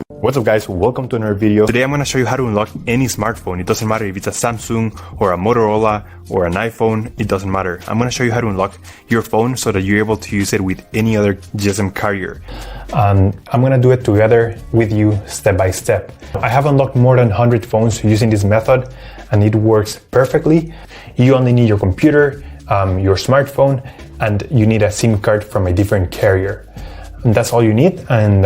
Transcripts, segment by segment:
What's up guys, welcome to another video. Today I'm going to show you how to unlock any smartphone. It doesn't matter if it's a Samsung or a Motorola or an iPhone, it doesn't matter. I'm going to show you how to unlock your phone so that you're able to use it with any other GSM carrier. I'm going to do it together with you step by step. I have unlocked more than 100 phones using this method and it works perfectly. You only need your computer, your smartphone, and you need a SIM card from a different carrier. And that's all you need, and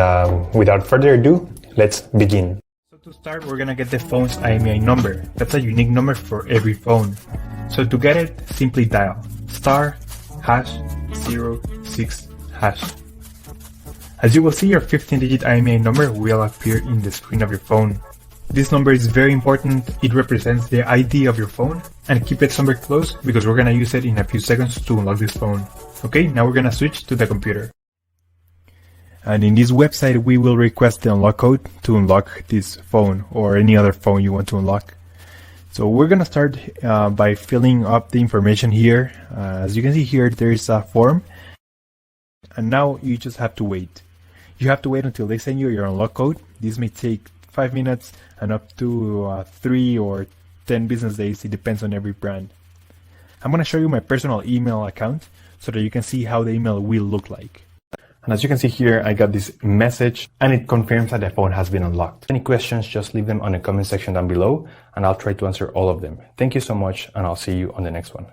without further ado, let's begin. So to start, we're gonna get the phone's IMEI number. That's a unique number for every phone. So to get it, simply dial *#06#. As you will see, your 15-digit IMEI number will appear in the screen of your phone. This number is very important. It represents the ID of your phone, and keep it somewhere close because we're gonna use it in a few seconds to unlock this phone. Okay, now we're gonna switch to the computer. And in this website, we will request the unlock code to unlock this phone or any other phone you want to unlock. So we're going to start by filling up the information here. As you can see here, there is a form. And now you just have to wait. You have to wait until they send you your unlock code. This may take 5 minutes and up to 3 or 10 business days. It depends on every brand. I'm going to show you my personal email account so that you can see how the email will look like. And as you can see here, I got this message and it confirms that the phone has been unlocked. Any questions, just leave them on the comment section down below and I'll try to answer all of them. Thank you so much and I'll see you on the next one.